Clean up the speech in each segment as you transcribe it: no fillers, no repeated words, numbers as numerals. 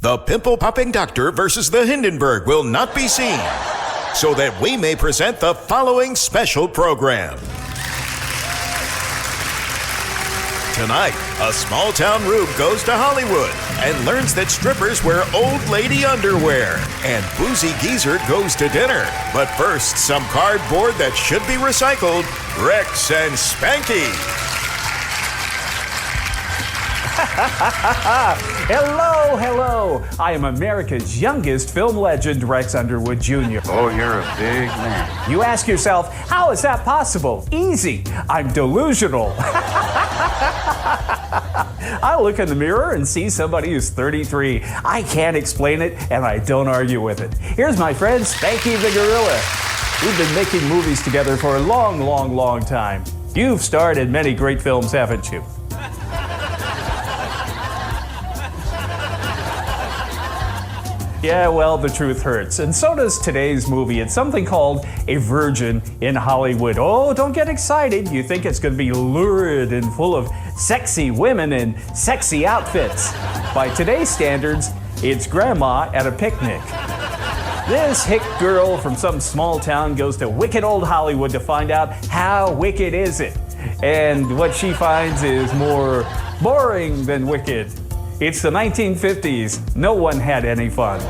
The pimple-popping doctor versus the Hindenburg will not be seen, so that we may present the following special program. Tonight, a small-town rube goes to Hollywood and learns that strippers wear old lady underwear. And Boozy Geezer goes to dinner. But first, some cardboard that should be recycled, Rex and Spanky. Hello, hello. I am America's youngest film legend, Rex Underwood Jr. Oh, you're a big man. You ask yourself, how is that possible? Easy. I'm delusional. I look in the mirror and see somebody who's 33. I can't explain it, and I don't argue with it. Here's my friend, Spanky the Gorilla. We've been making movies together for a long, long, long time. You've starred in many great films, haven't you? Yeah, well, the truth hurts, and so does today's movie. It's something called A Virgin in Hollywood. Oh, don't get excited. You think it's going to be lurid and full of sexy women in sexy outfits. By today's standards, it's grandma at a picnic. This hick girl from some small town goes to wicked old Hollywood to find out how wicked is it. And what she finds is more boring than wicked. It's the 1950s. No one had any fun.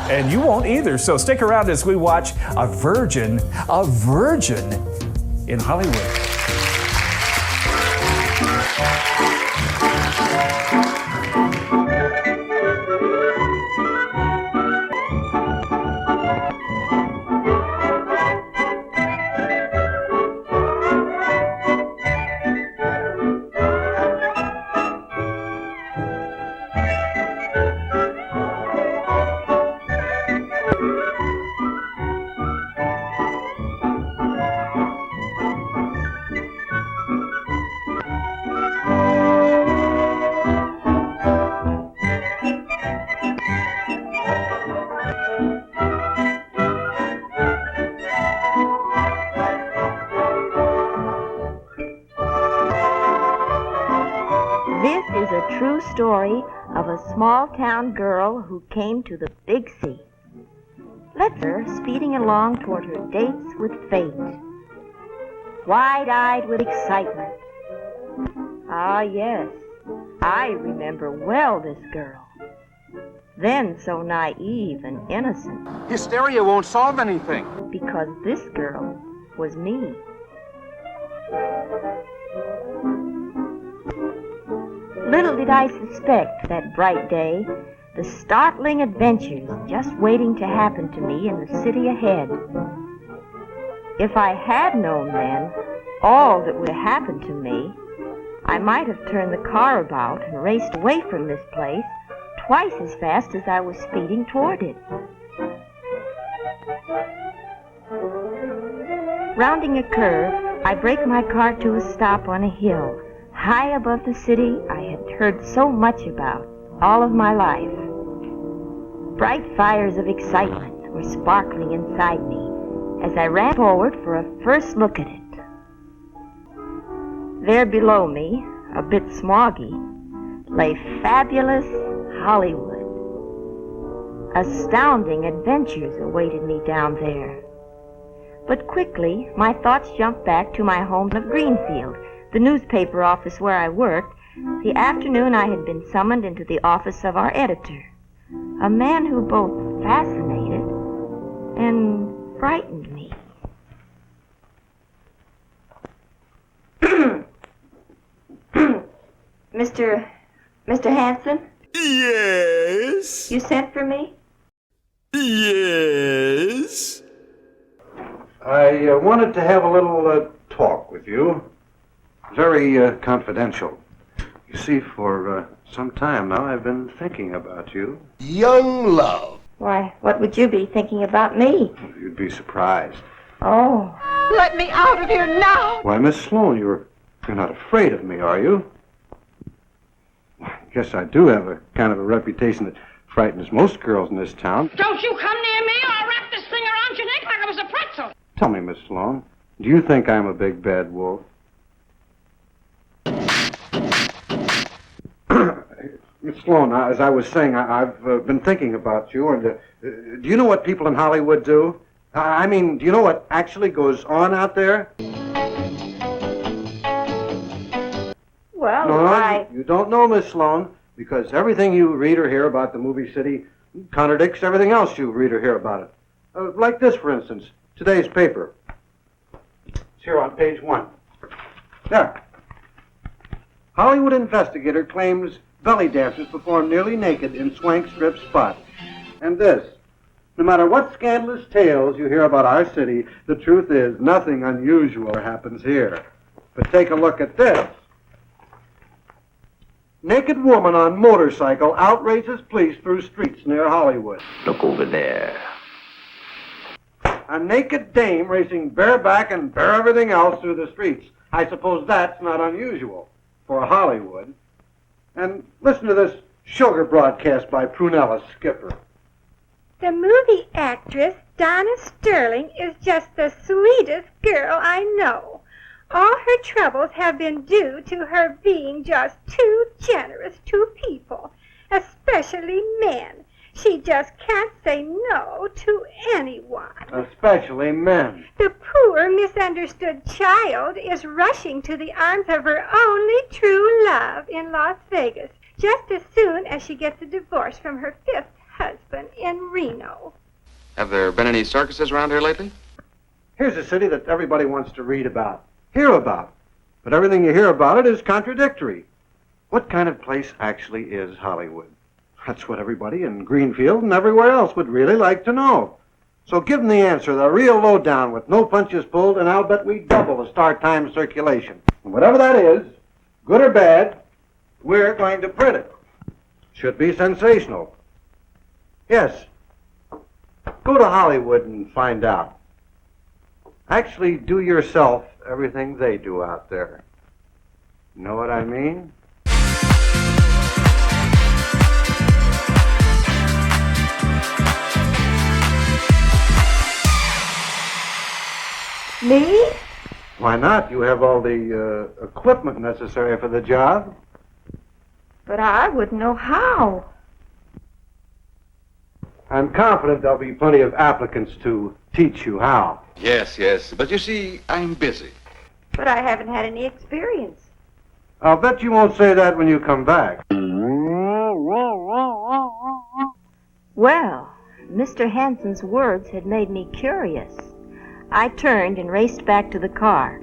And you won't either, so stick around as we watch a virgin in Hollywood. This is a true story of a small-town girl who came to the big sea. Let's her speeding along toward her dates with fate, wide-eyed with excitement. Ah, yes, I remember well this girl, then so naive and innocent. Hysteria won't solve anything. Because this girl was me. Little did I suspect that bright day the startling adventures just waiting to happen to me in the city ahead. If I had known then all that would happen to me, I might have turned the car about and raced away from this place twice as fast as I was speeding toward it. Rounding a curve, I brake my car to a stop on a hill, high above the city I had heard so much about all of my life. Bright fires of excitement were sparkling inside me as I ran forward for a first look at it. There below me, a bit smoggy, lay fabulous Hollywood. Astounding adventures awaited me down there. But quickly, my thoughts jumped back to my home of Greenfield, the newspaper office where I worked, the afternoon I had been summoned into the office of our editor, a man who both fascinated and frightened me. Mr. Hanson? Yes? You sent for me? Yes? I wanted to have a little talk with you. Very confidential. You see, for some time now, I've been thinking about you. Young love. Why, what would you be thinking about me? You'd be surprised. Oh. Let me out of here now! Why, Miss Sloane, you're not afraid of me, are you? I guess I do have a kind of a reputation that frightens most girls in this town. Don't you come near me or I'll wrap this thing around your neck like it was a pretzel! Tell me, Miss Sloane, do you think I'm a big bad wolf? Miss Sloan, as I was saying, I've been thinking about you, and do you know what people in Hollywood do? I mean, do you know what actually goes on out there? Well, No, you don't know, Miss Sloan, because everything you read or hear about the movie city contradicts everything else you read or hear about it. Like this, for instance, today's paper. It's here on page 1. There. Hollywood investigator claims belly dancers perform nearly naked in swank strip spot. And this. No matter what scandalous tales you hear about our city, the truth is nothing unusual happens here. But take a look at this. Naked woman on motorcycle outrages police through streets near Hollywood. Look over there. A naked dame racing bareback and bare everything else through the streets. I suppose that's not unusual for Hollywood. And listen to this sugar broadcast by Prunella Skipper. The movie actress Donna Sterling is just the sweetest girl I know. All her troubles have been due to her being just too generous to people, especially men. She just can't say no to anyone. Especially men. The poor, misunderstood child is rushing to the arms of her only true love in Las Vegas, just as soon as she gets a divorce from her 5th husband in Reno. Have there been any circuses around here lately? Here's a city that everybody wants to read about, hear about. But everything you hear about it is contradictory. What kind of place actually is Hollywood? That's what everybody in Greenfield and everywhere else would really like to know. So give them the answer, the real lowdown with no punches pulled, and I'll bet we double the Star Times circulation. And whatever that is, good or bad, we're going to print it. Should be sensational. Yes. Go to Hollywood and find out. Actually, do yourself everything they do out there. Know what I mean? Me? Why not? You have all the equipment necessary for the job. But I wouldn't know how. I'm confident there'll be plenty of applicants to teach you how. Yes, yes. But you see, I'm busy. But I haven't had any experience. I'll bet you won't say that when you come back. Well, Mr. Hanson's words had made me curious. I turned and raced back to the car,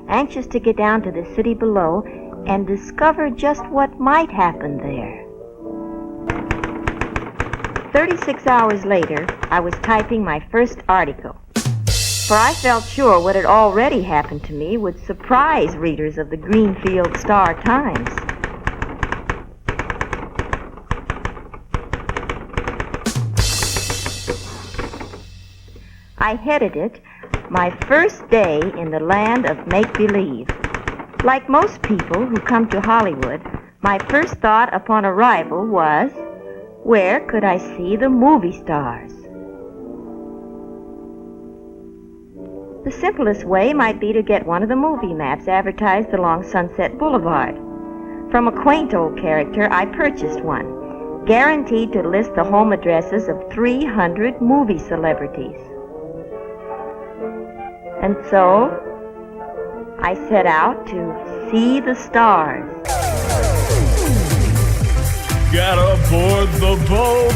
anxious to get down to the city below and discover just what might happen there. 36 hours later, I was typing my first article, for I felt sure what had already happened to me would surprise readers of the Greenfield Star-Times. I headed it, My First Day in the Land of Make-Believe. Like most people who come to Hollywood, my first thought upon arrival was, where could I see the movie stars? The simplest way might be to get one of the movie maps advertised along Sunset Boulevard. From a quaint old character, I purchased one, guaranteed to list the home addresses of 300 movie celebrities. And so, I set out to see the stars. Get aboard the boat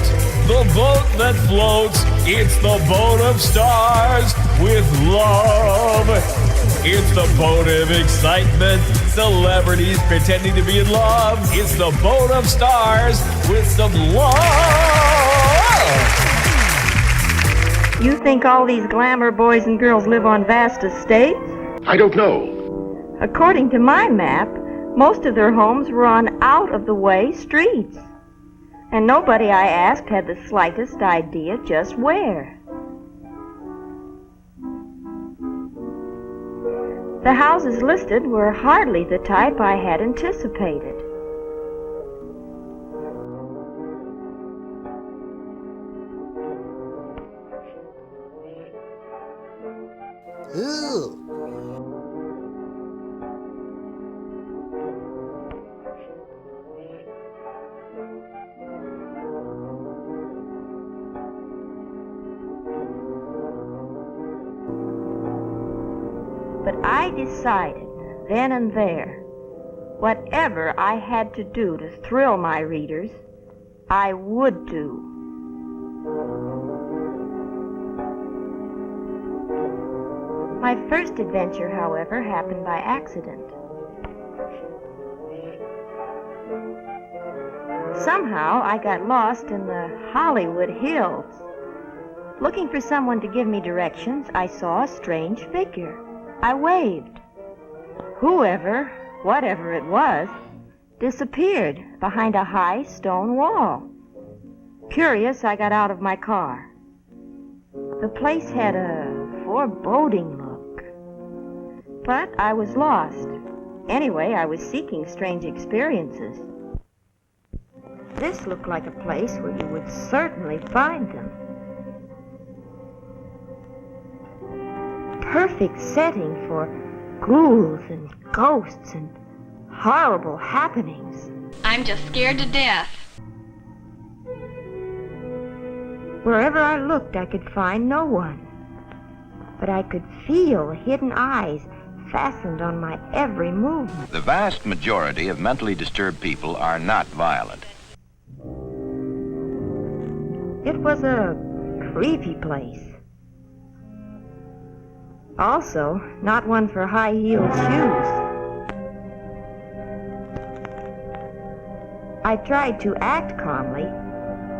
that floats. It's the boat of stars with love. It's the boat of excitement, celebrities pretending to be in love. It's the boat of stars with some love. You think all these glamour boys and girls live on vast estates? I don't know. According to my map, most of their homes were on out-of-the-way streets. And nobody I asked had the slightest idea just where. The houses listed were hardly the type I had anticipated. Ooh. But I decided, then and there, whatever I had to do to thrill my readers, I would do. My first adventure, however, happened by accident. Somehow I got lost in the Hollywood Hills. Looking for someone to give me directions, I saw a strange figure. I waved. Whoever, whatever it was, disappeared behind a high stone wall. Curious, I got out of my car. The place had a foreboding look. But I was lost. Anyway, I was seeking strange experiences. This looked like a place where you would certainly find them. Perfect setting for ghouls and ghosts and horrible happenings. I'm just scared to death. Wherever I looked, I could find no one. But I could feel hidden eyes fastened on my every movement. The vast majority of mentally disturbed people are not violent. It was a creepy place. Also, not one for high-heeled shoes. I tried to act calmly,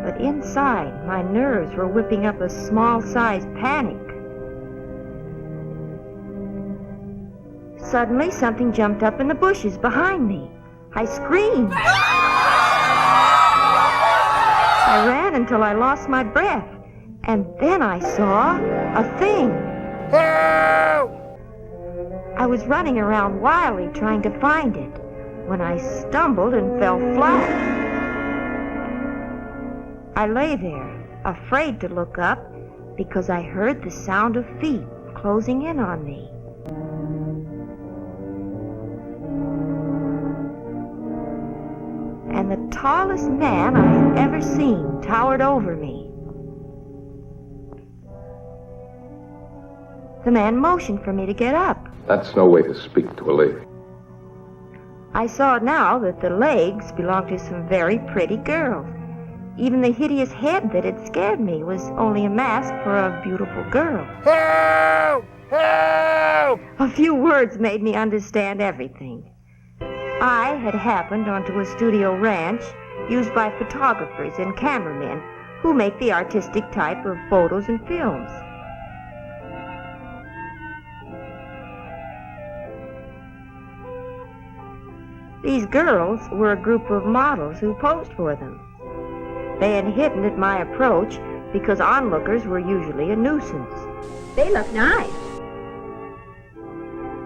but inside, my nerves were whipping up a small-sized panic. Suddenly, something jumped up in the bushes behind me. I screamed. I ran until I lost my breath, and then I saw a thing. I was running around wildly trying to find it when I stumbled and fell flat. I lay there, afraid to look up because I heard the sound of feet closing in on me. And the tallest man I had ever seen towered over me. The man motioned for me to get up. That's no way to speak to a lady. I saw now that the legs belonged to some very pretty girls. Even the hideous head that had scared me was only a mask for a beautiful girl. Help! Help! A few words made me understand everything. I had happened onto a studio ranch used by photographers and cameramen who make the artistic type of photos and films. These girls were a group of models who posed for them. They had hidden at my approach because onlookers were usually a nuisance. They look nice.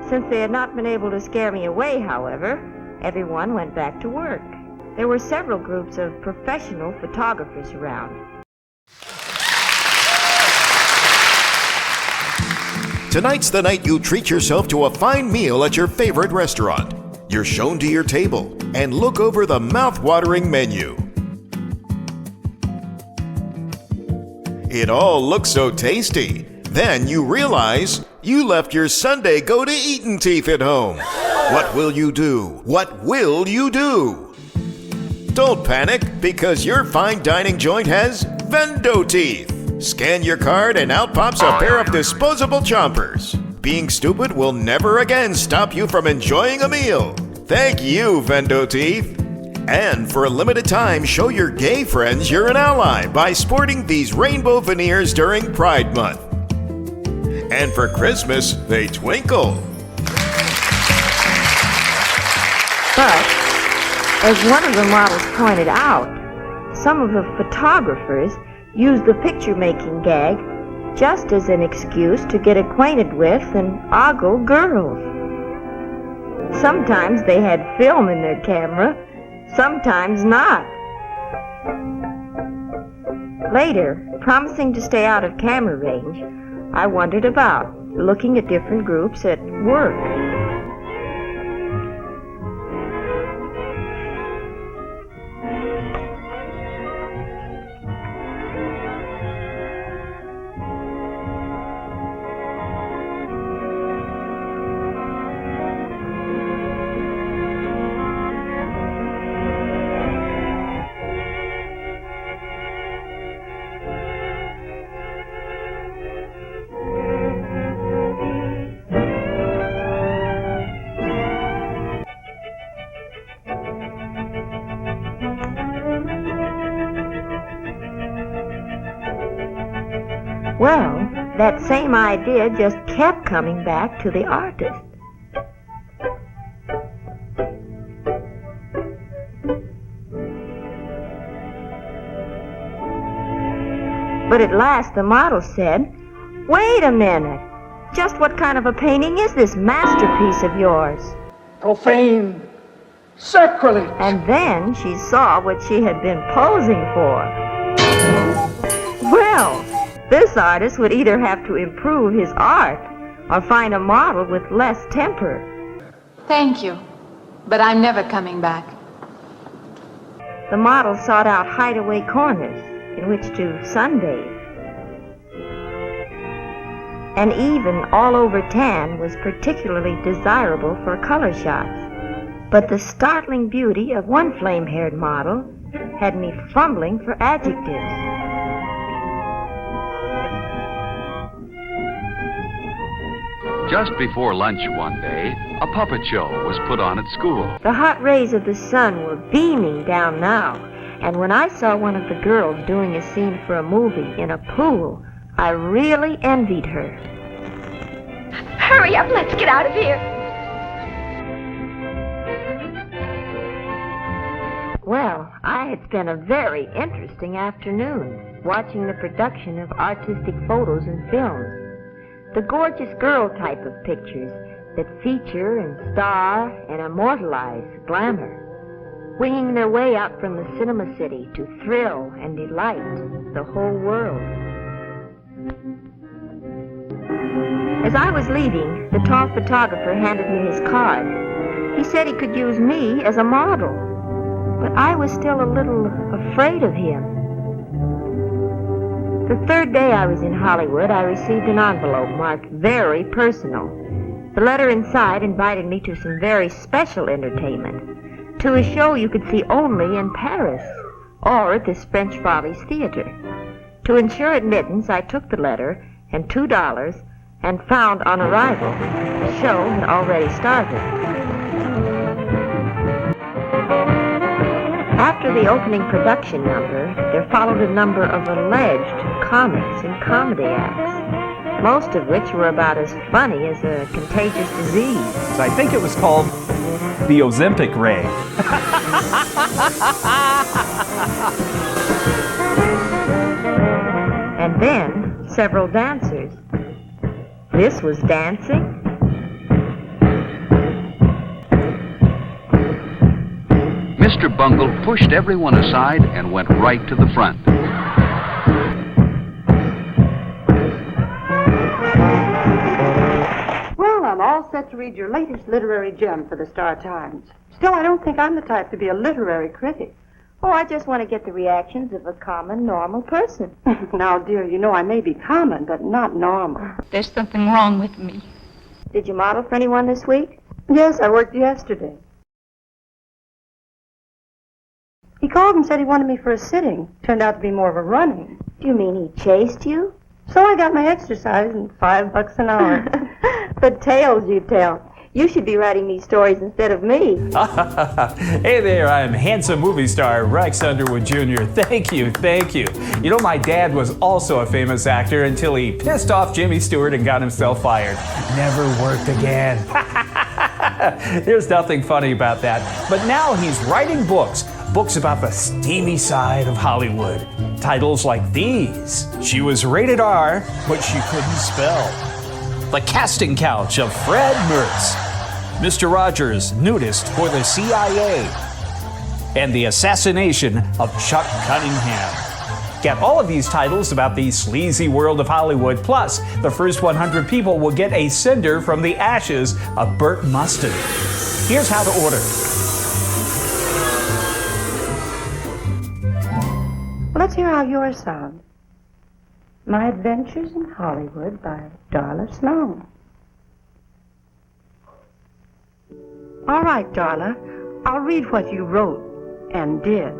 Since they had not been able to scare me away, however, everyone went back to work. There were several groups of professional photographers around. Tonight's the night you treat yourself to a fine meal at your favorite restaurant. You're shown to your table and look over the mouth-watering menu. It all looks so tasty. Then you realize you left your Sunday go-to-eatin' teeth at home. What will you do? What will you do? Don't panic, because your fine dining joint has Vendo teeth. Scan your card and out pops a pair of disposable chompers. Being stupid will never again stop you from enjoying a meal. Thank you, Vendo teeth. And for a limited time, show your gay friends you're an ally by sporting these rainbow veneers during Pride Month. And for Christmas, they twinkle. But, as one of the models pointed out, some of the photographers used the picture-making gag just as an excuse to get acquainted with and ogle girls. Sometimes they had film in their camera, sometimes not. Later, promising to stay out of camera range, I wandered about, looking at different groups at work. Well, that same idea just kept coming back to the artist. But at last the model said, "Wait a minute. Just what kind of a painting is this masterpiece of yours?" Profane. Sacrilege. And then she saw what she had been posing for. Well, this artist would either have to improve his art or find a model with less temper. Thank you, but I'm never coming back. The model sought out hideaway corners in which to sunbathe. And even all-over tan was particularly desirable for color shots. But the startling beauty of one flame-haired model had me fumbling for adjectives. Just before lunch one day, a puppet show was put on at school. The hot rays of the sun were beaming down now, and when I saw one of the girls doing a scene for a movie in a pool, I really envied her. Hurry up, let's get out of here. Well, I had spent a very interesting afternoon watching the production of artistic photos and films. The gorgeous girl type of pictures that feature and star and immortalize glamour, winging their way out from the cinema city to thrill and delight the whole world. As I was leaving, the tall photographer handed me his card. He said he could use me as a model, but I was still a little afraid of him. The third day I was in Hollywood, I received an envelope marked very personal. The letter inside invited me to some very special entertainment, to a show you could see only in Paris or at this French Follies Theater. To ensure admittance, I took the letter and $2 and found on arrival the show had already started. After the opening production number, there followed a number of alleged comics and comedy acts, most of which were about as funny as a contagious disease. I think it was called the Ozempic Ray. And then several dancers. This was dancing? Mr. Bungle pushed everyone aside and went right to the front. Well, I'm all set to read your latest literary gem for the Star-Times. Still, I don't think I'm the type to be a literary critic. Oh, I just want to get the reactions of a common, normal person. Now, dear, you know I may be common, but not normal. There's something wrong with me. Did you model for anyone this week? Yes, I worked yesterday. He called and said he wanted me for a sitting. Turned out to be more of a running. Do you mean he chased you? So I got my exercise and $5 an hour. The tales you tell. You should be writing these stories instead of me. Hey there, I'm handsome movie star Rex Underwood Jr. Thank you, thank you. You know, my dad was also a famous actor until he pissed off Jimmy Stewart and got himself fired. Never worked again. There's nothing funny about that. But now he's writing books about the steamy side of Hollywood. Titles like these. She was rated R, but she couldn't spell. The Casting Couch of Fred Mertz. Mr. Rogers, nudist for the CIA. And the Assassination of Chuck Cunningham. Get all of these titles about the sleazy world of Hollywood, plus the first 100 people will get a cinder from the ashes of Burt Mustin. Here's how to order. Let's hear how yours sound. My Adventures in Hollywood by Darla Sloan. All right, Darla, I'll read what you wrote and did.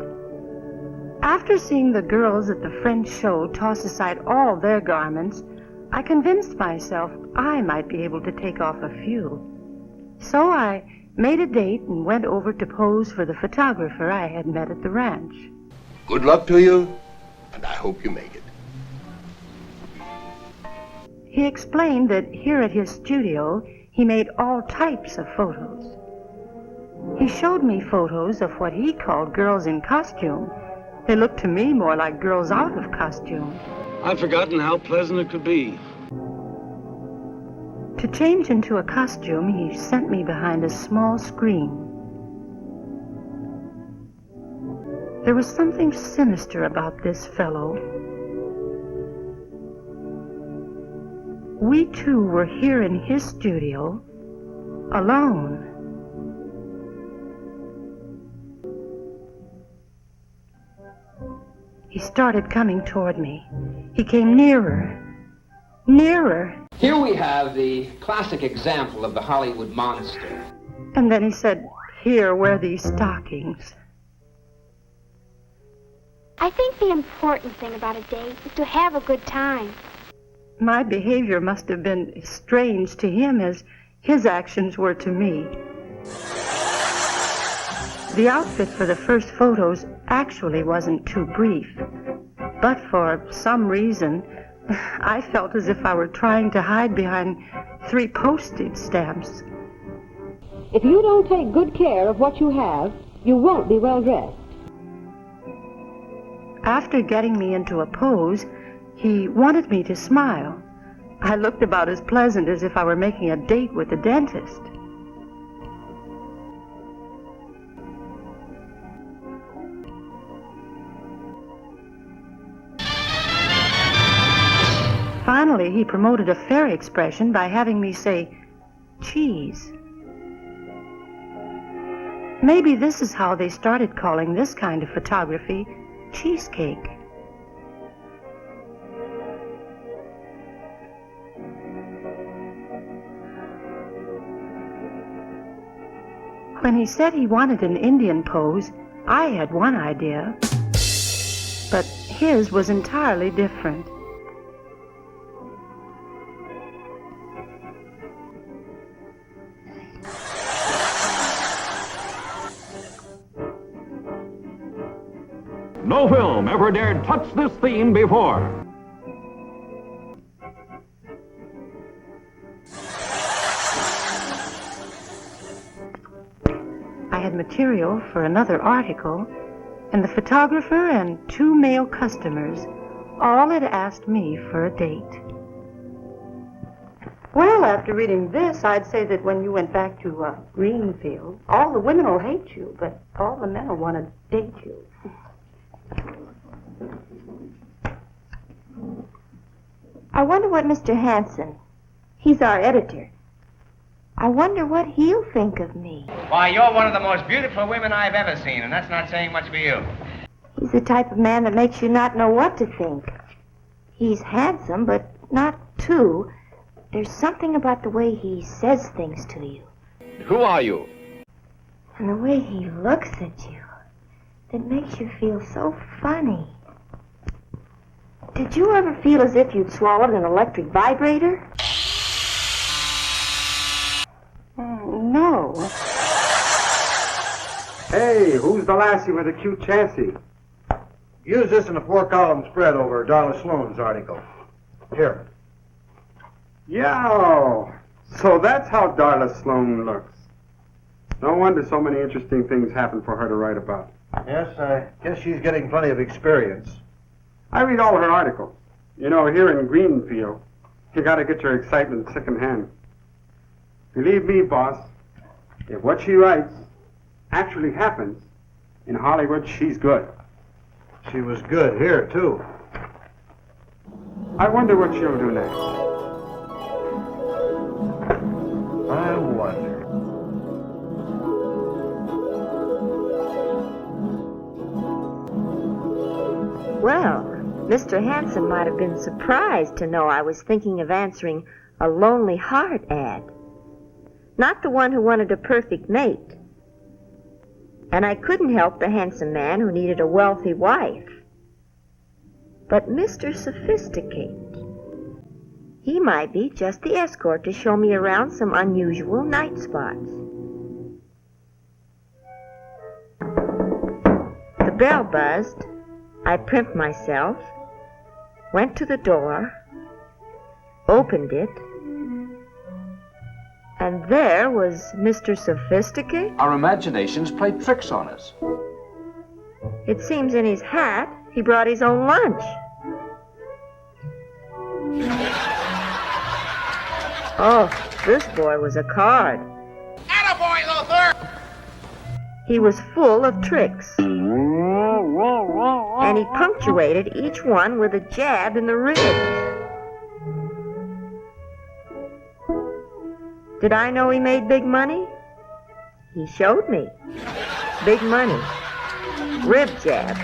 After seeing the girls at the French show toss aside all their garments, I convinced myself I might be able to take off a few. So I made a date and went over to pose for the photographer I had met at the ranch. Good luck to you, and I hope you make it. He explained that here at his studio, he made all types of photos. He showed me photos of what he called girls in costume. They looked to me more like girls out of costume. I'd forgotten how pleasant it could be. To change into a costume, he sent me behind a small screen. There was something sinister about this fellow. We two were here in his studio, alone. He started coming toward me. He came nearer, nearer. Here we have the classic example of the Hollywood monster. And then he said, "Here, wear these stockings." I think the important thing about a date is to have a good time. My behavior must have been as strange to him as his actions were to me. The outfit for the first photos actually wasn't too brief, but for some reason, I felt as if I were trying to hide behind 3 postage stamps. If you don't take good care of what you have, you won't be well dressed. After getting me into a pose, he wanted me to smile. I looked about as pleasant as if I were making a date with the dentist. Finally, he promoted a fair expression by having me say, "cheese." Maybe this is how they started calling this kind of photography cheesecake. When he said he wanted an Indian pose, I had one idea, but his was entirely different. No film ever dared touch this theme before. I had material for another article, and the photographer and 2 male customers all had asked me for a date. Well, after reading this, I'd say that when you went back to Greenfield, all the women will hate you, but all the men will want to date you. I wonder what Mr. Hanson, he's our editor, I wonder what he'll think of me. Why, you're one of the most beautiful women I've ever seen, and that's not saying much for you. He's the type of man that makes you not know what to think. He's handsome, but not too. There's something about the way he says things to you. Who are you? And the way he looks at you, that makes you feel so funny. Did you ever feel as if you'd swallowed an electric vibrator? No. Hey, who's the lassie with the cute chancy? Use this in a 4-column spread over Darla Sloane's article. Here. Yo! So that's how Darla Sloane looks. No wonder so many interesting things happen for her to write about. Yes, I guess she's getting plenty of experience. I read all her articles. You know, here in Greenfield, you gotta get your excitement secondhand. Believe me, boss, if what she writes actually happens, in Hollywood, she's good. She was good here, too. I wonder what she'll do next. I wonder. Well, Mr. Hanson might have been surprised to know I was thinking of answering a Lonely Heart ad. Not the one who wanted a perfect mate. And I couldn't help the handsome man who needed a wealthy wife. But Mr. Sophisticate, he might be just the escort to show me around some unusual night spots. The bell buzzed. I primped myself, went to the door, opened it, and there was Mr. Sophisticate. Our imaginations play tricks on us. It seems in his hat he brought his own lunch. Oh, this boy was a card. Attaboy, Luther! He was full of tricks. And he punctuated each one with a jab in the ribs. Did I know he made big money? He showed me. Big money. Rib jab.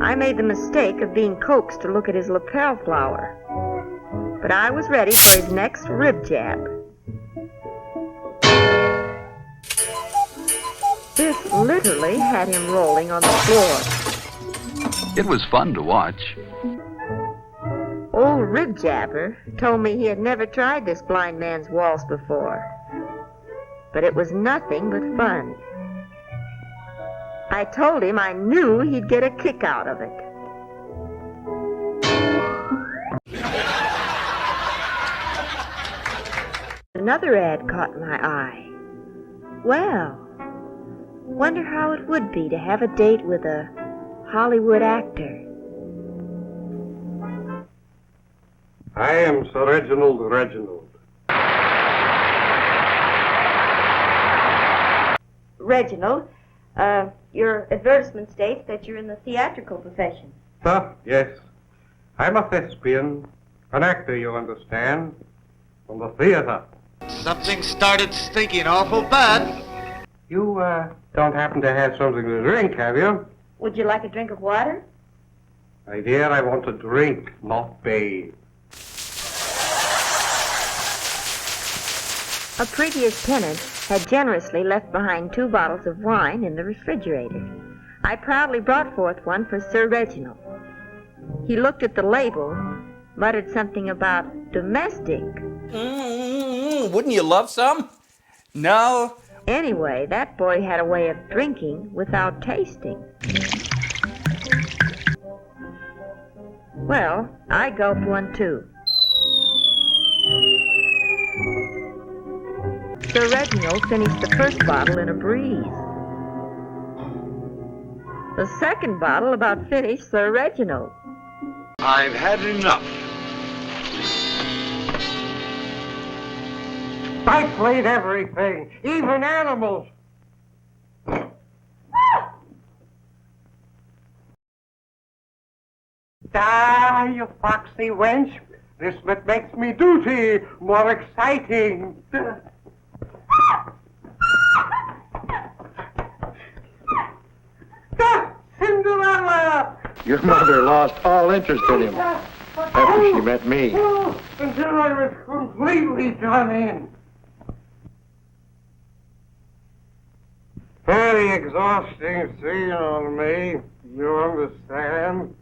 I made the mistake of being coaxed to look at his lapel flower. But I was ready for his next rib jab. This literally had him rolling on the floor. It was fun to watch. Old rib jabber told me he had never tried this blind man's waltz before. But it was nothing but fun. I told him I knew he'd get a kick out of it. Another ad caught my eye. Well, wonder how it would be to have a date with a Hollywood actor. I am Sir Reginald Reginald. Reginald, your advertisement states that you're in the theatrical profession. Yes. I'm a thespian. An actor, you understand. From the theater. Something started stinking awful bad. You, don't happen to have something to drink, have you? Would you like a drink of water? My dear, I want to drink, not bathe. A previous tenant had generously left behind 2 bottles of wine in the refrigerator. I proudly brought forth one for Sir Reginald. He looked at the label, muttered something about domestic. Wouldn't you love some? No. Anyway, that boy had a way of drinking without tasting. Well, I gulped one too. Sir Reginald finished the first bottle in a breeze. The second bottle about finished Sir Reginald. I've had enough. I played everything, even animals. You foxy wench. This makes me duty more exciting. Cinderella! Your mother lost all interest in him after she met me. Until I was completely done in. Very exhausting scene on me, you understand?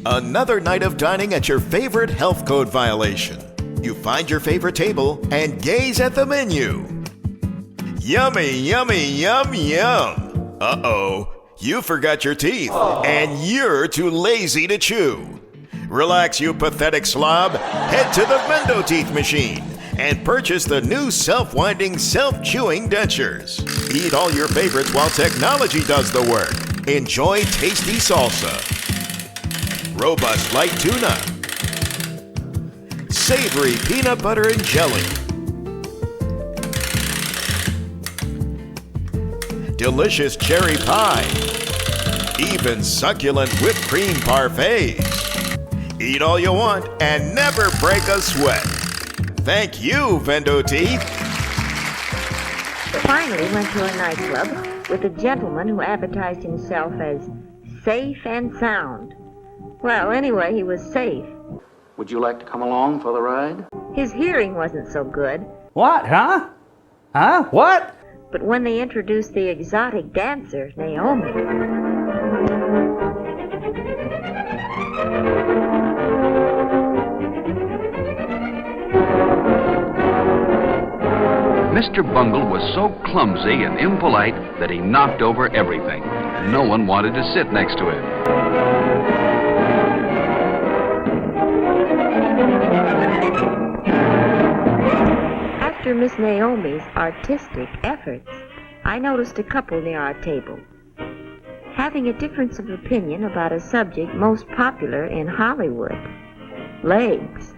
Another night of dining at your favorite health code violation. You find your favorite table and gaze at the menu. Yummy, yummy, yum, yum. Uh-oh, you forgot your teeth, and you're too lazy to chew. Relax, you pathetic slob. Head to the Vendo Teeth machine and purchase the new self-winding, self-chewing dentures. Eat all your favorites while technology does the work. Enjoy tasty salsa, robust light tuna, savory peanut butter and jelly, delicious cherry pie, even succulent whipped cream parfaits. Eat all you want and never break a sweat. Thank you, Vendo Teeth. Finally went to a nightclub with a gentleman who advertised himself as safe and sound. Well, anyway, he was safe. Would you like to come along for the ride? His hearing wasn't so good. What, huh? Huh? What? But when they introduced the exotic dancer, Naomi... Mr. Bungle was so clumsy and impolite that he knocked over everything. No one wanted to sit next to him. After Miss Naomi's artistic efforts, I noticed a couple near our table, having a difference of opinion about a subject most popular in Hollywood: legs.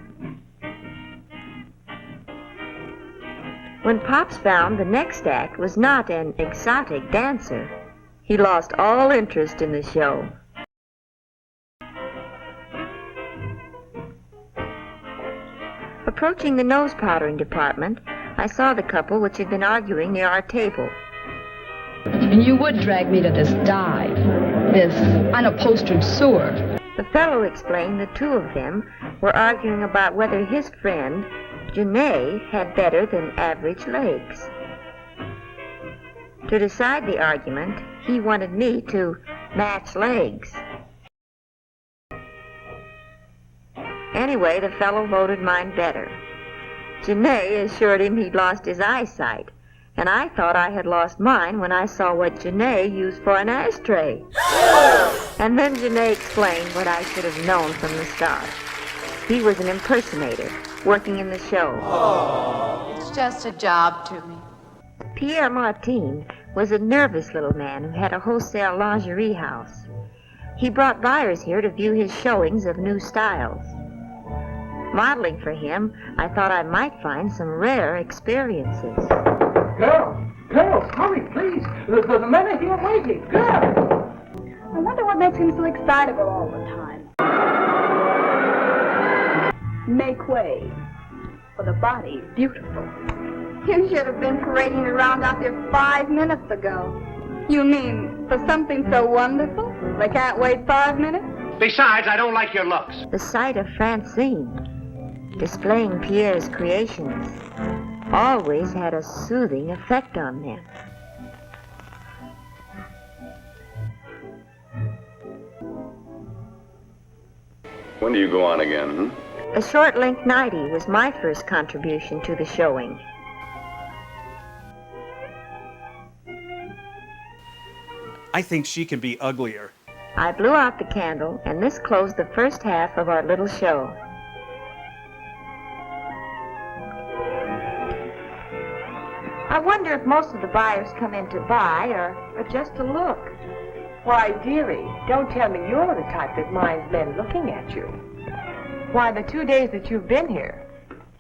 When Pops found the next act was not an exotic dancer, he lost all interest in the show. Approaching the nose powdering department, I saw the couple which had been arguing near our table. And you would drag me to this dive, this unupholstered sewer. The fellow explained the two of them were arguing about whether his friend, Janae, had better than average legs. To decide the argument, he wanted me to match legs. Anyway, the fellow voted mine better. Janae assured him he'd lost his eyesight, and I thought I had lost mine when I saw what Janae used for an ashtray. And then Janae explained what I should have known from the start. He was an impersonator, working in the show. It's just a job to me. Pierre Martin was a nervous little man who had a wholesale lingerie house. He brought buyers here to view his showings of new styles. Modeling for him, I thought I might find some rare experiences. Girls, hurry, please. The men are here waiting. Girls! I wonder what makes him so excitable all the time. Make way. For the body's beautiful. You should have been parading around out there 5 minutes ago. You mean for something so wonderful? They can't wait 5 minutes? Besides, I don't like your looks. The sight of Francine, displaying Pierre's creations, always had a soothing effect on them. When do you go on again, A short-length nightie was my first contribution to the showing. I think she can be uglier. I blew out the candle, and this closed the first half of our little show. I wonder if most of the buyers come in to buy or just to look. Why, dearie, don't tell me you're the type that minds men looking at you. Why, the 2 days that you've been here,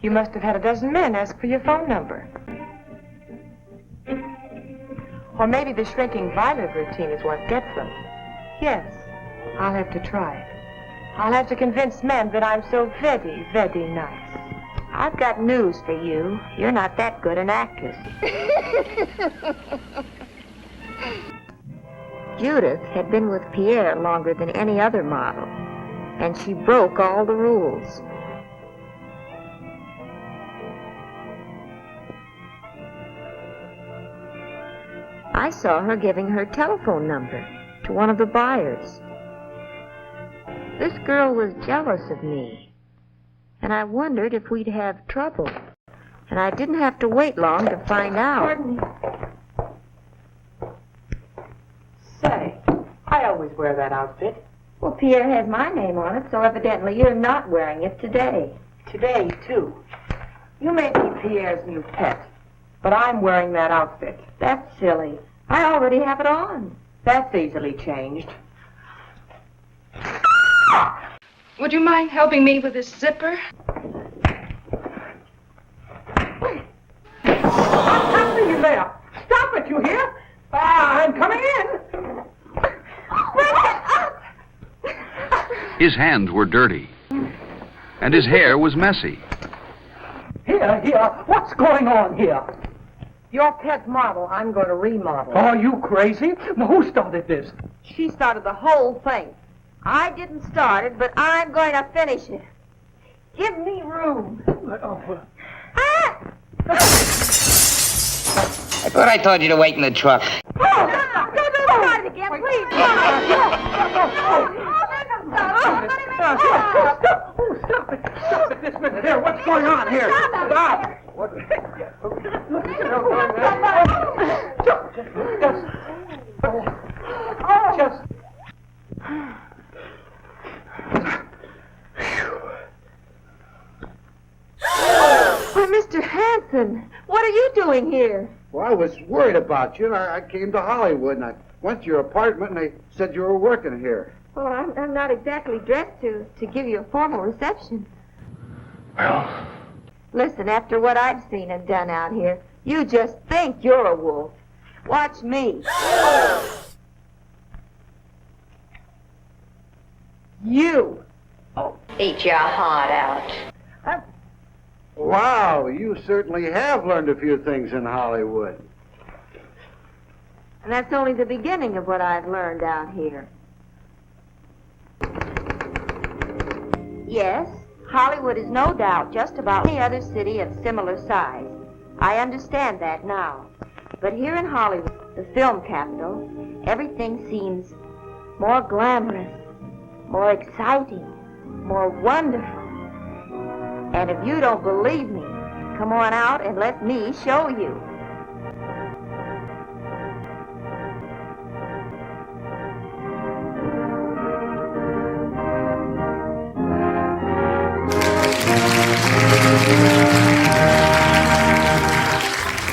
you must have had a dozen men ask for your phone number. Or maybe the shrinking violet routine is what gets them. Yes, I'll have to try it. I'll have to convince men that I'm so very, very nice. I've got news for you. You're not that good an actress. Judith had been with Pierre longer than any other model, and she broke all the rules. I saw her giving her telephone number to one of the buyers. This girl was jealous of me, and I wondered if we'd have trouble. And I didn't have to wait long to find out. Pardon me. Say, I always wear that outfit. Well, Pierre has my name on it, so evidently you're not wearing it today. Today, too. You may be Pierre's new pet, but I'm wearing that outfit. That's silly. I already have it on. That's easily changed. Would you mind helping me with this zipper? I'll see you there. Stop it, you hear? I'm coming in. His hands were dirty, and his hair was messy. Here, what's going on here? Your pet model, I'm going to remodel. Are you crazy? Who started this? She started the whole thing. I didn't start it, but I'm going to finish it. Give me room. I thought I told you to wait in the truck. Don't start it again, please. Stop it this minute. Here, what's going on here? Stop. Wilson, what are you doing here? Well, I was worried about you, and I came to Hollywood, and I went to your apartment, and they said you were working here. Well, I'm not exactly dressed to give you a formal reception. Well... Listen, after what I've seen and done out here, you just think you're a wolf. Watch me. You. Oh, eat your heart out. Wow, you certainly have learned a few things in Hollywood. And that's only the beginning of what I've learned out here. Yes, Hollywood is no doubt just about any other city of similar size. I understand that now. But here in Hollywood, the film capital, everything seems more glamorous, more exciting, more wonderful. And if you don't believe me, come on out and let me show you.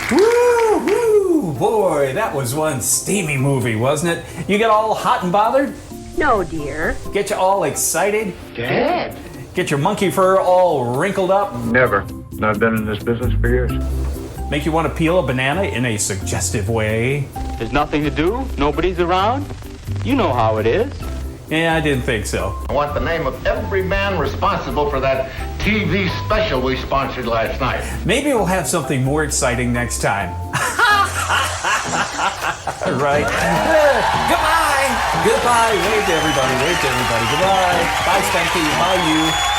Woo! Boy, that was one steamy movie, wasn't it? You get all hot and bothered? No, dear. Get you all excited? Dad. Get your monkey fur all wrinkled up? Never. I've been in this business for years. Make you want to peel a banana in a suggestive way? There's nothing to do? Nobody's around? You know how it is. Yeah, I didn't think so. I want the name of every man responsible for that TV special we sponsored last night. Maybe we'll have something more exciting next time. Right. Goodbye. Goodbye. Wave to everybody. Wave to everybody. Goodbye. Bye, Spanky. Bye, you.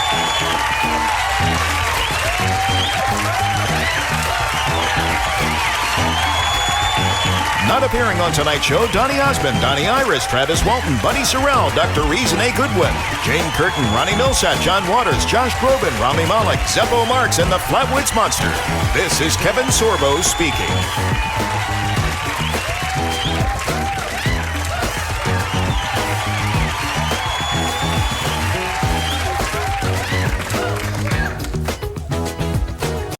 Not appearing on tonight's show, Donny Osmond, Donny Iris, Travis Walton, Buddy Sorrell, Dr. Rees and A. Goodwin, Jane Curtin, Ronnie Millsap, John Waters, Josh Groban, Rami Malek, Zeppo Marks, and the Flatwoods Monster. This is Kevin Sorbo speaking.